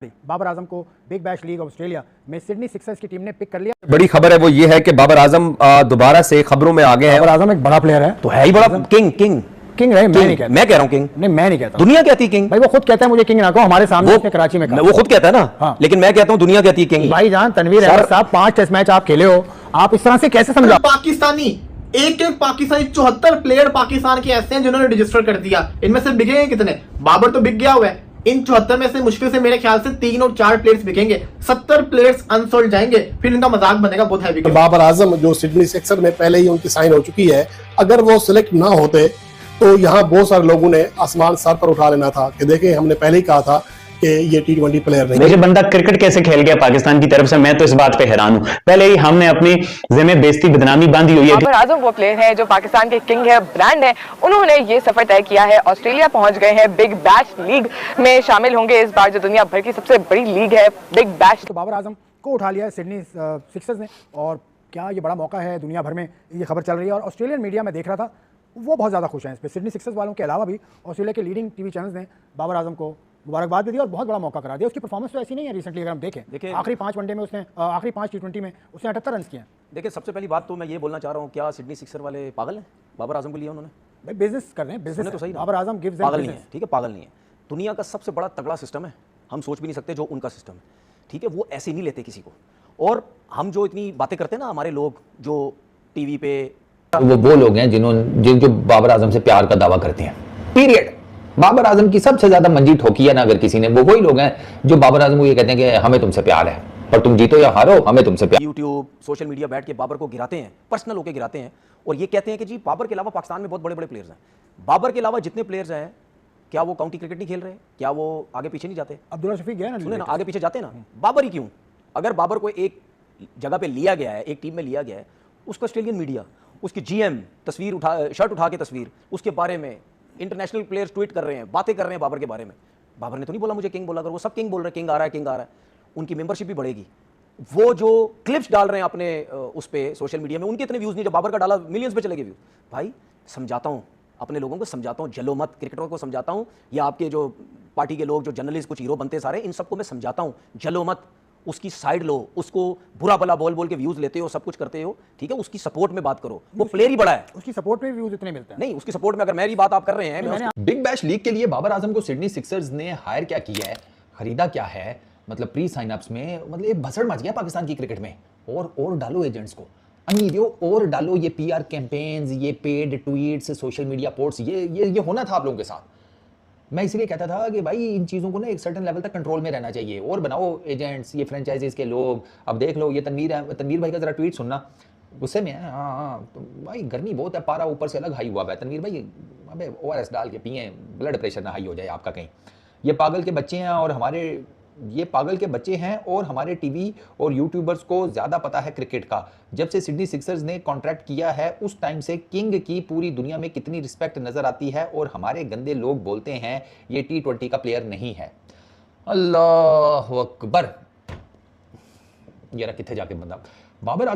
बाबर आजम को big bash league Australia में Sydney Sixers की टीम ने पिक कर लिया। बड़ी खबर है वो ये है कि बाबर आजम दोबारा से खबरों में आ गए हैं। बाबर आजम एक बड़ा प्लेयर है, तो है ही बड़ा किंग किंग किंग रहे। मैं नहीं कहता, मैं कह रहा हूँ किंग नहीं मैं नहीं कहता। दुनिया कहती है किंग। भाई वो खुद कहता है मुझे किंग ना कहो, हमारे सामने उसने कराची में कहा। वो खुद कहता है ना। हाँ। लेकिन मैं कहता हूँ दुनिया कहती है किंग। भाईजान तनवीर अहमद साहब 5 टेस्ट मैच आप खेले हो, आप इस तरह से कैसे समझा? पाकिस्तानी एक पाकिस्तानी 74 प्लेयर पाकिस्तान के ऐसे हैं जिन्होंने रजिस्टर कर दिया। इनमें से बिके हैं कितने? बाबर तो बिक गया हुआ है। इन 74 में से मुश्किल से मेरे ख्याल से 3 और 4 प्लेयर्स बिकेंगे, 70 प्लेयर्स अनसोल्ड जाएंगे, फिर इनका मजाक बनेगा बहुत हैवी। बाबर आजम जो सिडनी सिक्सर में पहले ही उनकी साइन हो चुकी है, अगर वो सिलेक्ट ना होते तो यहाँ बहुत सारे लोगों ने आसमान सर पर उठा लेना था कि देखें हमने पहले ही कहा था कि ये T20 प्लेयर नहीं। देखिए बंदा क्रिकेट कैसे खेल गया पाकिस्तान की तरफ से, मैं तो इस बात पे हैरान हूं। पहले ही हमने अपनी ज़िम्मे बेइज्जती बदनामी बांधी हुई है। बाबर आजम वो प्लेयर है जो पाकिस्तान के किंग है, ब्रांड है। उन्होंने ये सफर तय किया है, ऑस्ट्रेलिया पहुंच गए हैं, बिग बैश लीग में शामिल होंगे इस बार जो दुनिया भर की सबसे बड़ी लीग है बिग बैश। तो बाबर आजम को उठा लिया है सिडनी सिक्सर्स ने, और क्या ये बड़ा मौका है? दुनिया भर में ये खबर चल रही है और ऑस्ट्रेलियन मीडिया में देख रहा था, वो बहुत ज़्यादा खुश हैं इस पर। सिडनी सिक्सर्स वालों के अलावा भी ऑस्ट्रेलिया के लीडिंग टीवी चैनल्स ने बाबर आजम को मुबारकबाद भी दी और बहुत बड़ा मौका करा दिया। उसकी परफॉर्मेंस तो ऐसी नहीं है रिसेंटली, अगर हम देखें आखिरी 5 वनडे में उसने आखिरी 5 T20 में उसने 78 रन किए हैं। देखिए सबसे पहली बात तो मैं ये बोलना चाह रहा हूँ, क्या सिडनी सिक्सर वाले पागल हैं? बाबर आजम को लिया उन्होंने? भाई बिजनेस कर रहे हैं, बिजनेस तो सही। बाबर आजम गिव्स पागल नहीं है, ठीक है, पागल नहीं है। दुनिया का सबसे बड़ा तगड़ा सिस्टम है, हम सोच भी नहीं सकते जो उनका सिस्टम है, ठीक है। वो ऐसे नहीं लेते किसी को। और हम जो इतनी बातें करते हैं ना, हमारे लोग जो टीवी पे, वो लोग हैं जिन्होंने जो बाबर आजम से प्यार का दावा करते हैं, पीरियड। बाबर आजम की सबसे ज्यादा मंजी ठोकी है ना अगर किसी ने, वो वही लोग हैं जो बाबर आजम को ये कहते हैं कि हमें तुमसे प्यार है, पर तुम जीतो या हारो हमें तुमसे प्यार। यूट्यूब सोशल मीडिया बैठ के बाबर को गिराते हैं, पर्सनल होकर गिराते हैं और ये कहते हैं कि जी बाबर के अलावा पाकिस्तान में बहुत बड़े बड़े प्लेयर्स हैं। बाबर के अलावा जितने प्लेयर्स हैं, क्या वो काउंटी क्रिकेट नहीं खेल रहे? क्या वो आगे पीछे नहीं जाते? अब्दुल्ला शफीक गया ना, सुने ना, आगे पीछे जाते ना। बाबर ही क्यों? अगर बाबर को एक जगह पे लिया गया है, एक टीम में लिया गया है, उसको ऑस्ट्रेलियन मीडिया, उसकी GM तस्वीर उठा, शर्ट उठा के तस्वीर, उसके बारे में इंटरनेशनल प्लेयर्स ट्वीट कर रहे हैं, बातें कर रहे हैं बाबर के बारे में। बाबर ने तो नहीं बोला मुझे किंग बोला कर, वो सब किंग बोल रहे हैं, किंग आ रहा है, किंग आ रहा है। उनकी मेंबरशिप भी बढ़ेगी। वो जो क्लिप्स डाल रहे हैं अपने उस पे सोशल मीडिया में, उनके इतने व्यूज नहीं, जो बाबर का डाला मिलियंस पे चले गए व्यूज। भाई समझाता हूँ, अपने लोगों को समझाता हूँ, जलो मत, क्रिकेटरों को समझाता हूँ, या आपके जो पार्टी के लोग जो जर्नलिस्ट कुछ हीरो बनते सारे, इन सबको मैं समझाता हूँ, जलो मत, उसकी साइड लो, उसको बुरा भला बोल बोल के व्यूज लेते हो, सब कुछ करते हो, ठीक है। उसकी सपोर्ट में बात करो, वो प्लेयर ही बड़ा है, उसकी सपोर्ट में व्यूज इतने मिलते हैं। नहीं उसकी सपोर्ट में अगर मेरी बात आप कर रहे हैं। बिग बैश लीग के लिए बाबर आजम को सिडनी सिक्सर्स ने हायर क्या किया है, खरीदा क्या है, मतलब प्री साइन अप्स में, मतलब एक भसड़ मच गया पाकिस्तान की क्रिकेट में। और डालो एजेंट्स को अमीरियो, और डालो ये PR कैंपेन्स, ये paid tweets, social media posts, ये होना था आप लोगों के साथ। मैं इसलिए कहता था कि भाई इन चीज़ों को ना एक सर्टेन लेवल तक कंट्रोल में रहना चाहिए, और बनाओ एजेंट्स, ये फ्रेंचाइजीज के लोग। अब देख लो ये तनवीर भाई का जरा ट्वीट सुनना, गुस्से में है। हाँ तो भाई गर्मी बहुत है, पारा ऊपर से अलग हाई हुआ है। तनवीर भाई अबे ORS डाल के पिए, ब्लड प्रेशर ना हाई हो जाए आपका कहीं। ये पागल के बच्चे हैं और हमारे टीवी और यूट्यूबर्स को ज़्यादा पता है क्रिकेट का। जब से सिडनी सिक्सर्स ने कॉन्ट्रैक्ट किया है उस टाइम से किंग की पूरी दुनिया में कितनी रिस्पेक्ट नज़र आती है, और हमारे गंदे लोग बोलते हैं ये T20 का प्लेयर नहीं है। अल्लाह अकबर। यार कितने जाके बंदा बाबर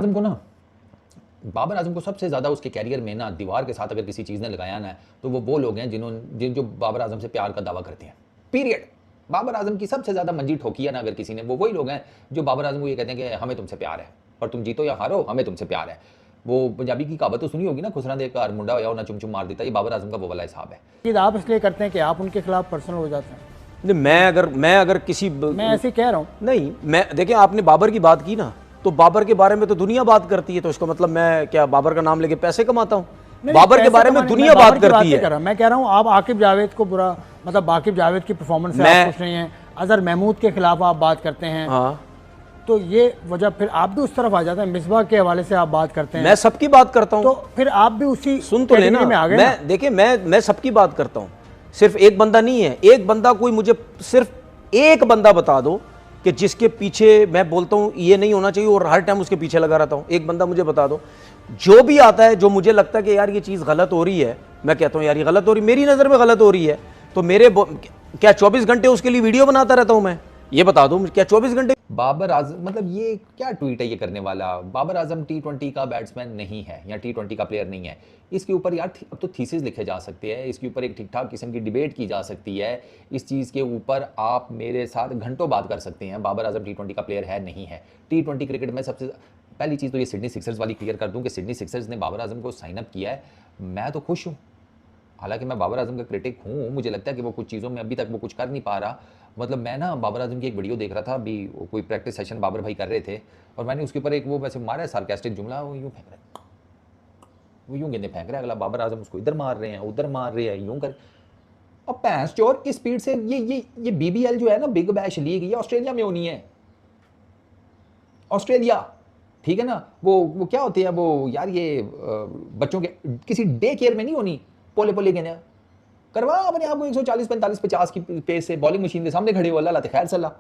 आजम को सबसे ज़्यादा उसके कैरियर में ना दीवार के साथ अगर किसी चीज़ ने लगाया ना, तो वो लोग हैं जो बाबर आजम से प्यार का दावा करते हैं, पीरियड। बाबर आजम की सबसे ज्यादा मंजी ठोकी है ना अगर किसी ने, वो वही लोग हैं जो बाबर आजम को ये कहते हैं कि हमें तुमसे प्यार है, और तुम जीतो या हारो हमें तुमसे प्यार है। वो पंजाबी की कहावत तो सुनी होगी ना, खुसरा देकर मुंडा होया ना चुम चुम मार देता। ये बाबर आजम का वो वाला हिसाब है। आप इसलिए करते हैं कि आप उनके खिलाफ पर्सनल हो जाते हैं? मैं अगर किसी, मैं ऐसे कह रहा हूँ। नहीं, मैं देखिए आपने बाबर की बात की ना, तो बाबर के बारे में तो दुनिया बात करती है, तो इसका मतलब मैं क्या बाबर का नाम लेके पैसे कमाता हूँ? बाबर के बारे में दुनिया बात करती है। मैं कह रहा हूँ आप आकिब जावेद को बुरा, मतलब आकिब जावेद की परफॉर्मेंस से आप खुश नहीं हैं, अजहर महमूद के खिलाफ आप बात करते हैं। हाँ। तो ये वजह फिर आप भी उस तरफ आ जाते हैं, मिसबाह के हवाले से आप बात करते हैं। मैं सबकी बात करता हूँ, तो फिर आप भी उसी सुन तो लेना में आ गए। मैं देखिए मैं सबकी बात करता हूँ, सिर्फ एक बंदा नहीं है। एक बंदा कोई, मुझे सिर्फ एक बंदा बता दो कि जिसके पीछे मैं बोलता हूँ ये नहीं होना चाहिए और हर टाइम उसके पीछे लगा रहता हूँ। एक बंदा मुझे बता दो, जो भी आता है जो मुझे लगता है कि यार ये चीज़ गलत हो रही है, मैं कहता हूँ यार ये गलत हो रही, मेरी नज़र में गलत हो रही है, तो मेरे क्या 24 घंटे उसके लिए वीडियो बनाता रहता हूँ मैं? ये बता दो क्या 24 घंटे बाबर आजम, मतलब ये क्या ट्वीट है ये करने वाला? बाबर आजम T20 का बैट्समैन नहीं है या T20 का प्लेयर नहीं है। इसके ऊपर यार अब तो थीसिस लिखे जा सकते हैं, इसके ऊपर एक ठीक ठाक किस्म की डिबेट की जा सकती है। इस चीज़ के ऊपर आप मेरे साथ घंटों बात कर सकते हैं। बाबर आजम T20 का प्लेयर है नहीं है। T20 क्रिकेट में सबसे पहली चीज़ तो ये सिडनी सिक्सर्स वाली क्लियर कर दूं कि सिडनी सिक्सर्स ने बाबर आजम को साइन अप किया है। मैं तो खुश हूँ, हालांकि मैं बाबर आजम का क्रिटिक हूँ। मुझे लगता है कि वो कुछ चीज़ों में अभी तक वो कुछ कर नहीं पा रहा। मतलब मैं ना बाबर आजम की एक वीडियो देख रहा था अभी, कोई प्रैक्टिस सेशन बाबर भाई कर रहे थे और मैंने उसके ऊपर एक वो वैसे मारा है सार्केस्टिक जुमला, वो यूँ फेंक रहा है, वो यूँ गेंदे फेंक रहा है, अगला बाबर आजम उसको इधर मार रहे हैं उधर मार रहे हैं यूँ कर। अब भैंस चोर की स्पीड से ये BBL जो है ना, बिग बैश लीग, ये ऑस्ट्रेलिया में होनी है। ऑस्ट्रेलिया, ठीक है ना, वो क्या होते हैं वो यार, ये बच्चों के किसी डे केयर में नहीं होनी। पोले पोले गेंदे करवा अपने आप को 140 45 50 की पेस से बॉलिंग मशीन के सामने खड़े हो, अल्लाह खैर सल्लाह।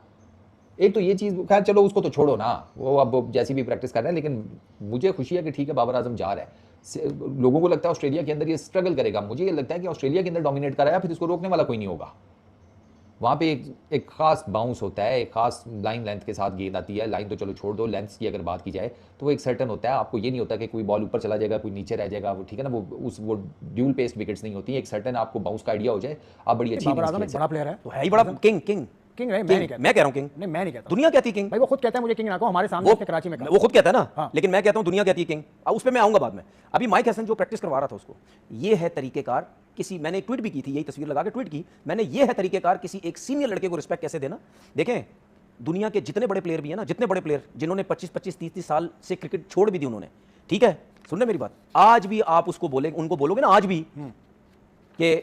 एक तो ये चीज़, खैर चलो उसको तो छोड़ो ना, वो अब जैसी भी प्रैक्टिस कर रहे हैं, लेकिन मुझे खुशी है कि ठीक है बाबर आजम जा रहा है। लोगों को लगता है ऑस्ट्रेलिया के अंदर ये स्ट्रगल करेगा, मुझे ये लगता है कि ऑस्ट्रेलिया के अंदर डोमिनेट कराया फिर इसको रोकने वाला कोई नहीं होगा। वहाँ पे एक खास बाउंस होता है, एक खास लाइन लेंथ के साथ गेंद आती है। लाइन तो चलो छोड़ दो, लेंथ की अगर बात की जाए तो वो एक सर्टन होता है। आपको ये नहीं होता कि कोई बॉल ऊपर चला जाएगा कोई नीचे रह जाएगा, वो ठीक है ना, वो ड्यूल पेस विकेट्स नहीं होती। एक सर्टन आपको बाउंस का आइडिया हो जाए, आप बड़ी अच्छी बाबर आजम एक बड़ा प्लेयर है, तो है ही बड़ा किंग। किंग किंग नहीं, मैं नहीं कहता। मैं कह रहा हूँ किंग। नहीं, मैं नहीं कहता। दुनिया कहती है किंग भाई वो खुद कहता है मुझे किंग ना कहो, हमारे सामने उसने कराची में कहा। वो खुद कहता है ना, हाँ। लेकिन मैं कहता हूं दुनिया कहती है किंग। अब उस पे मैं आऊंगा बाद में। अभी माइक हसन जो प्रैक्टिस करवा रहा था उसको, ये है तरीकेकार किसी, मैंने ट्वीट भी की थी, यही तस्वीर लगा के ट्वीट की मैंने, ये है तरीकेकार किसी एक सीनियर लड़के को रिस्पेक्ट कैसे देना। देखें दुनिया के जितने बड़े प्लेयर भी हैं ना, जितने बड़े प्लेयर जिन्होंने 25-25 30 साल से क्रिकेट छोड़ भी दी उन्होंने, ठीक है, सुन रहे मेरी बात, आज भी आप उसको बोलेंगे, उनको बोलोगे ना आज भी कि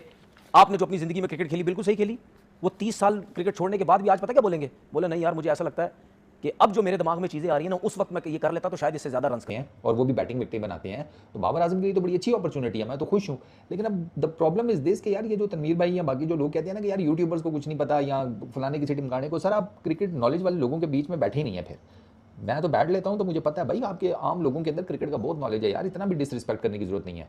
आपने जो अपनी जिंदगी में क्रिकेट खेली बिल्कुल सही खेली, वो 30 साल क्रिकेट छोड़ने के बाद भी आज पता क्या बोलेंगे? बोले नहीं यार मुझे ऐसा लगता है कि अब जो मेरे दिमाग में चीजें आ रही है ना, उस वक्त मैं ये कर लेता तो शायद इससे ज्यादा रन्स हैं और वो भी बैटिंग विकेट बनाते हैं। तो बाबर आजम के लिए तो बड़ी अच्छी अपॉर्चुनिटी है, मैं तो खुश हूँ। लेकिन अब द प्रॉब्लम इज दिस कि यार ये जो तनवीर भाई या बाकी जो लोग कहते हैं ना कि यार यूट्यूबर्स को कुछ नहीं पता या फलाने किसी टिमकाने को, सर आप क्रिकेट नॉलेज वाले लोगों के बीच में बैठे ही नहीं है। फिर मैं तो बैठ लेता हूँ तो मुझे पता है भाई आपके आम लोगों के अंदर क्रिकेट का बहुत नॉलेज है यार, इतना भी डिसरिस्पेक्ट करने की जरूरत नहीं है।